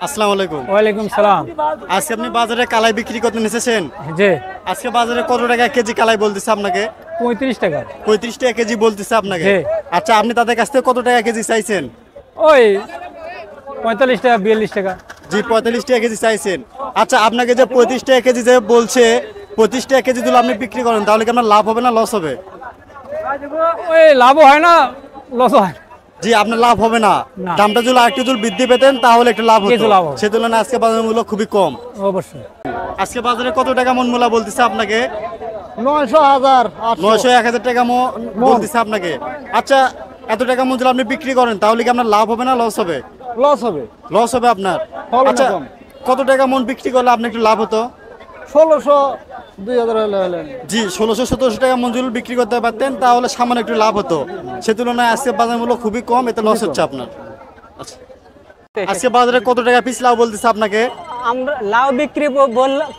আসসালামু আলাইকুম। ওয়ালাইকুম সালাম। আজকে আপনি বাজারে কালাই বিক্রি করতে এসেছেন? জি। আজকে বাজারে কত টাকা কেজি কালাই বলতেছে আপনাকে? 35 টাকা। 35 টাকা কেজি বলতেছে আপনাকে? জি। আচ্ছা, আপনি তাদের কাছ থেকে কত টাকা কেজি চাইছেন? ওই 45 টাকা 42 টাকা। জি, 45 টাকা কেজি চাইছেন। আচ্ছা, আপনাকে যে 35 টাকা কেজি যে বলছে, 25 টাকা কেজি দিলে আপনি বিক্রি করেন, তাহলে কি আপনার লাভ হবে না লস হবে? ওই লাভও হয় না, লস হয়। জি, আপনার লাভ হবে না। না। দামটা যদি আরেকটু যদি বৃদ্ধি পেতেন তাহলে একটু লাভ হতো। কিছু লাভ হবে। সে তুলনায় আজকে বাজার মূল্য খুবই কম। অবশ্যই। আজকে বাজারে কত টাকা মন মূলা বলতেছে আপনাকে? 900, 1000, 800। 900, 1000 টাকা বলতেছে আপনাকে। আচ্ছা, এত টাকা মন যদি আপনি বিক্রি করেন তাহলে কি আপনার লাভ হবে না লস হবে? লস হবে। লস হবে আপনার। হবে না আচ্ছা, কম। কত টাকা মন বিক্রি করলে আপনি একটু লাভ হতো? 1600, 2000 হলে। জি, 1600-1700 টাকা মঞ্জুর বিক্রি করতে পারতেন তাহলে সামান্য একটু লাভ হতো। সে তুলনায় আজকে বাজার মূল্য খুবই কম, এতে লস হচ্ছে আপনার। আচ্ছা, আজকে বাজারে কত টাকা পিস লাউ বলতেছে আপনাকে? আমরা লাউ বিক্রি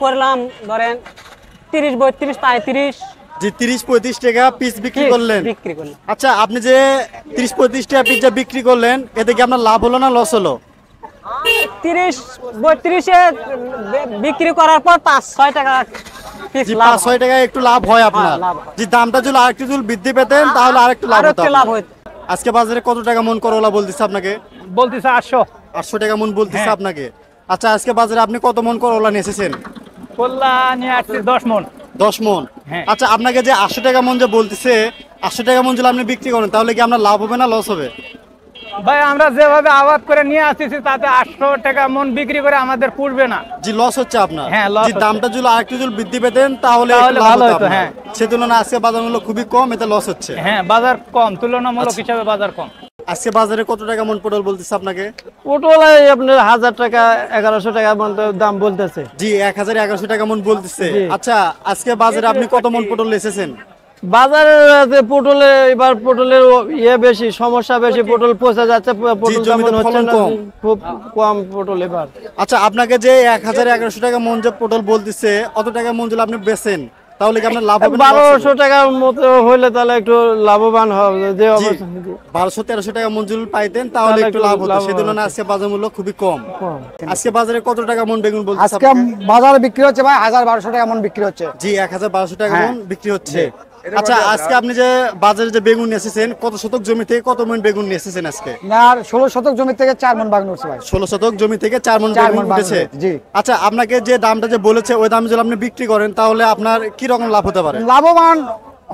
করলাম ধরেন 30, 32, 35 জি, 30-35 টাকা পিস বিক্রি করলেন। বিক্রি করলাম। আচ্ছা, আপনি যে 30-35 টাকা পিস যা বিক্রি করলেন, এতে কি আপনার লাভ হলো না লস হলো? 30, 32 এ বিক্রি করার পর 5-6 টাকা পিস জি, লাভ 5-6 টাকা একটু লাভ হয় আপনার। লাভ হয়। যে দামটা যদি আরেকটু যদি বৃদ্ধি পেতেন তাহলে আরেকটু লাভ হতো লাভ আপনার। হতো। আজকে বাজারে কত টাকা মন করলা বলতেছে আপনাকে? বলতেছে 800। 800 টাকা মন বলতেছে আপনাকে। আচ্ছা, আজকে বাজারে আপনি কত মন করলা নিয়ে এসেছেন? কল্লা নিয়ে আসছে 10 মণ। 10 মন। হ্যাঁ। আচ্ছা, আপনাকে যে 800 টাকা মন যে বলতেছে, 800 টাকা মন যদি আপনি বিক্রি করেন তাহলে কি আপনার লাভ হবে না লস হবে? ভাই আমরা যেভাবে আবাদ করে নিয়ে আসতেছি তাতে 800 টাকা মণ বিক্রি করে আমাদের পুষবে না। জি, লস হচ্ছে আপনার। হ্যাঁ, লস জি, হচ্ছে। দামটা যদি আরেকটু যদি বৃদ্ধি পেতেন তাহলে তাহলে একটু লাভ ভালো হতো হতো, আপনার। হ্যাঁ। সে তুলনায় আজকে বাজার মূল্য খুবই কম, এতে লস হচ্ছে। হ্যাঁ, বাজার কম, তুলনামূলক আচ্ছা। হিসাবে বাজার কম। আজকে বাজারে কত টাকা মন পটল বলতেছে আপনাকে? পটল আপনার 1000 টাকা, 1100 টাকা পর্যন্ত দাম বলতেছে। জি, 1000-1100 টাকা মন বলতেছে। জি। আচ্ছা, আজকে বাজারে আপনি কত মন পটল এসেছেন? বাজারে পটলে এবার পটলের বেশি, সমস্যা বেশি, পটল পচে যাচ্ছে, পটল জমিতে তেমন হচ্ছে ফলন না, কম। খুব কম পটল এবার। আচ্ছা, আপনাকে যে 1000-1100 টাকা মন যে পটল বলতেছে, অত টাকা মন যদি আপনি বেচেন তাহলে কি আপনার লাভ হবে না লস হবে? 1200 টাকার মতো হইলে তাহলে একটু লাভবান হবে। যে জি, অবস্থা 1200-1300 টাকা মঞ্জুর পাইতেন তাহলে তাহলে একটু একটু লাভ হতো। লাভ সে তুলনায় আজকে বাজার মূল্য খুবই কম। কম। আজকে বাজারে কত টাকা মন বেগুন বলতেছে আজকে আপনাকে? বাজারে বিক্রি হচ্ছে ভাই 1000-1200 টাকা মন বিক্রি হচ্ছে। জি, 1000-1200 টাকা হ্যাঁ। মন বিক্রি হচ্ছে। আচ্ছা, আজকে আপনি যে বাজারে যে বেগুন নিয়ে এসেছেন, কত শতক জমি থেকে কত মন বেগুন নিয়ে এসেছেন আজকে? আর 16 শতক জমি থেকে 4 মন বাগান উঠছে ভাই। 16 শতক জমি থেকে 4 মন 4 বেগুন মন বাগান উঠেছে। উঠেছে, জি। আচ্ছা, আপনাকে যে দামটা যে বলেছে ওই দামে যদি আপনি বিক্রি করেন তাহলে আপনার কি রকম লাভ হতে পারে? লাভবান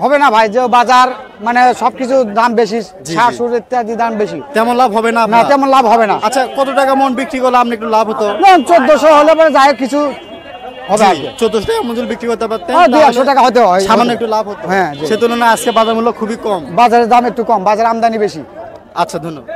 হবে না ভাই, যে বাজার মানে সবকিছু দাম বেশি, জি। সার সুর ইত্যাদি দাম বেশি, তেমন লাভ হবে না না আপনার? তেমন লাভ হবে না। আচ্ছা, কত টাকা মন বিক্রি করলে আপনি একটু লাভ হতো? 1400 হলে পরে যাই কিছু হবে জি, আর কি। 1400 টাকা মজুরি বিক্রি করতে পারতেন, 200 তাহলে টাকা হতে হয়, সামান্য একটু লাভ হতো। হ্যাঁ, জি। সে তুলনায় আজকে বাজার মূল্য খুবই কম। বাজারের দাম একটু কম, বাজার আমদানি বেশি। আচ্ছা, ধন্যবাদ।